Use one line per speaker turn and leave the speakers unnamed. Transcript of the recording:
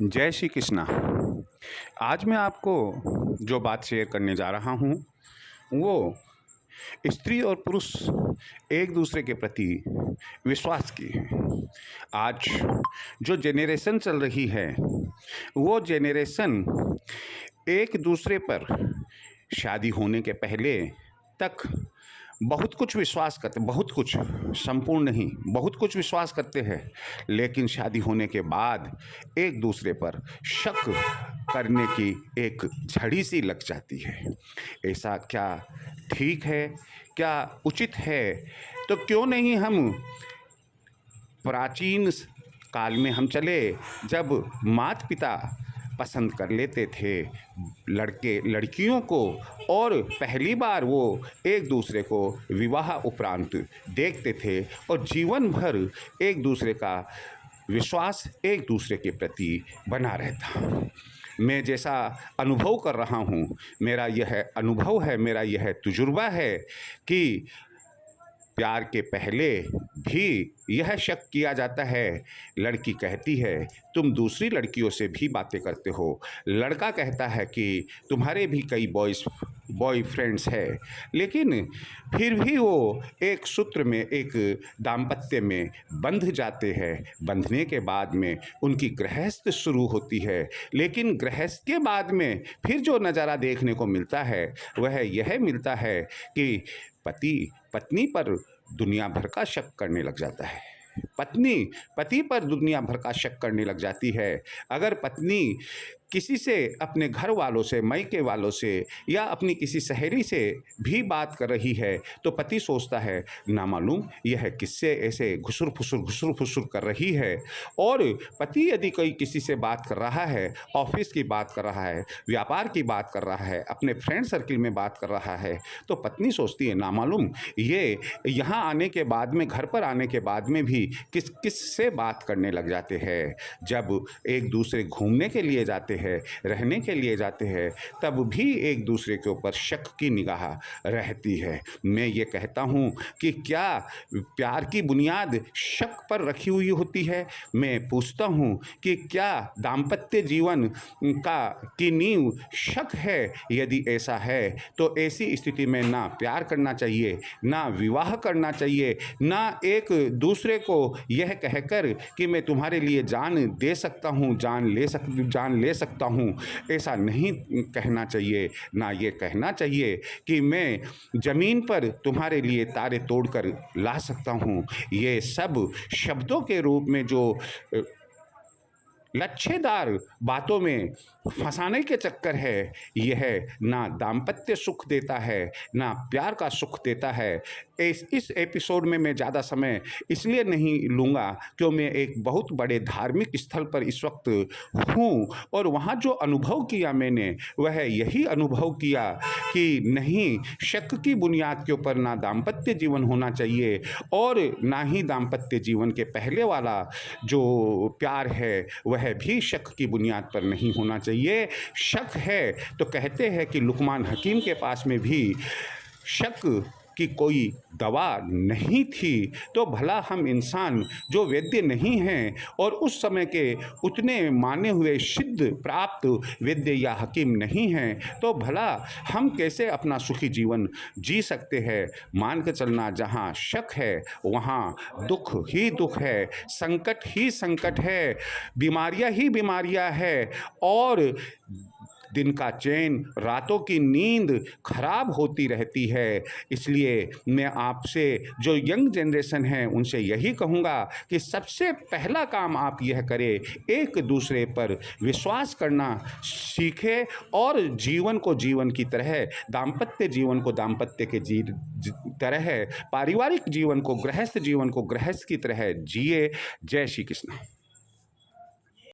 जय श्री कृष्णा। आज मैं आपको जो बात शेयर करने जा रहा हूँ वो स्त्री और पुरुष एक दूसरे के प्रति विश्वास की है। आज जो जेनरेशन चल रही है वो जेनरेशन एक दूसरे पर शादी होने के पहले तक बहुत कुछ विश्वास करते, बहुत कुछ, संपूर्ण नहीं, बहुत कुछ विश्वास करते हैं, लेकिन शादी होने के बाद एक दूसरे पर शक करने की एक झड़ी सी लग जाती है। ऐसा क्या ठीक है, क्या उचित है? तो क्यों नहीं हम प्राचीन काल में हम चले, जब माता पिता पसंद कर लेते थे लड़के लड़कियों को और पहली बार वो एक दूसरे को विवाह उपरांत देखते थे और जीवन भर एक दूसरे का विश्वास एक दूसरे के प्रति बना रहता। मैं जैसा अनुभव कर रहा हूँ, मेरा यह अनुभव है, मेरा यह तजुर्बा है कि प्यार के पहले भी यह शक किया जाता है। लड़की कहती है तुम दूसरी लड़कियों से भी बातें करते हो, लड़का कहता है कि तुम्हारे भी कई बॉयफ्रेंड्स है, लेकिन फिर भी वो एक सूत्र में, एक दाम्पत्य में बंध जाते हैं। बंधने के बाद में उनकी गृहस्थ शुरू होती है, लेकिन गृहस्थ के बाद में फिर जो नज़ारा देखने को मिलता है वह यह मिलता है कि पति पत्नी पर दुनिया भर का शक करने लग जाता है, पत्नी पति पर दुनिया भर का शक करने लग जाती है। अगर पत्नी किसी से, अपने घर वालों से, मायके वालों से या अपनी किसी सहेली से भी बात कर रही है तो पति सोचता है ना मालूम यह किससे ऐसे घुसुर फुसुर कर रही है। और पति यदि कोई किसी से बात कर रहा है, ऑफिस की बात कर रहा है, व्यापार की बात कर रहा है, अपने फ्रेंड सर्किल में बात कर रहा है, तो पत्नी सोचती है ना मालूम ये यहाँ आने के बाद में, घर पर आने के बाद में भी किस से बात करने लग जाते हैं। जब एक दूसरे घूमने के लिए जाते हैं, रहने के लिए जाते हैं, तब भी एक दूसरे के ऊपर शक की निगाह रहती है। मैं ये कहता हूँ कि क्या प्यार की बुनियाद शक पर रखी हुई होती है? मैं पूछता हूँ कि क्या दाम्पत्य जीवन की नींव शक है? यदि ऐसा है तो ऐसी स्थिति में ना प्यार करना चाहिए, ना विवाह करना चाहिए, ना एक दूसरे को यह कहकर कि मैं तुम्हारे लिए जान दे सकता हूँ, जान ले सकता हूँ, ऐसा नहीं कहना चाहिए। ना ये कहना चाहिए कि मैं ज़मीन पर तुम्हारे लिए तारे तोड़कर ला सकता हूँ। ये सब शब्दों के रूप में जो लच्छेदार बातों में फंसाने के चक्कर है, यह ना दाम्पत्य सुख देता है, ना प्यार का सुख देता है। इस एपिसोड में मैं ज़्यादा समय इसलिए नहीं लूँगा क्योंकि मैं एक बहुत बड़े धार्मिक स्थल पर इस वक्त हूँ और वहाँ जो अनुभव किया मैंने, वह यही अनुभव किया कि नहीं, शक की बुनियाद के ऊपर ना दाम्पत्य जीवन होना चाहिए और ना ही दाम्पत्य जीवन के पहले वाला जो प्यार है वह भी शक की बुनियाद पर नहीं होना चाहिए। शक है तो कहते हैं कि लुकमान हकीम के पास में भी शक की कोई दवा नहीं थी, तो भला हम इंसान जो वैद्य नहीं हैं और उस समय के उतने माने हुए सिद्ध प्राप्त वैद्य या हकीम नहीं हैं, तो भला हम कैसे अपना सुखी जीवन जी सकते हैं? मान के चलना, जहाँ शक है वहाँ दुख ही दुख है, संकट ही संकट है, बीमारियाँ ही बीमारियाँ है और दिन का चैन, रातों की नींद खराब होती रहती है। इसलिए मैं आपसे, जो यंग जनरेशन है, उनसे यही कहूँगा कि सबसे पहला काम आप यह करें, एक दूसरे पर विश्वास करना सीखें और जीवन को जीवन की तरह, दाम्पत्य जीवन को दाम्पत्य के तरह, पारिवारिक जीवन को, गृहस्थ जीवन को गृहस्थ की तरह जिए। जय श्री कृष्ण।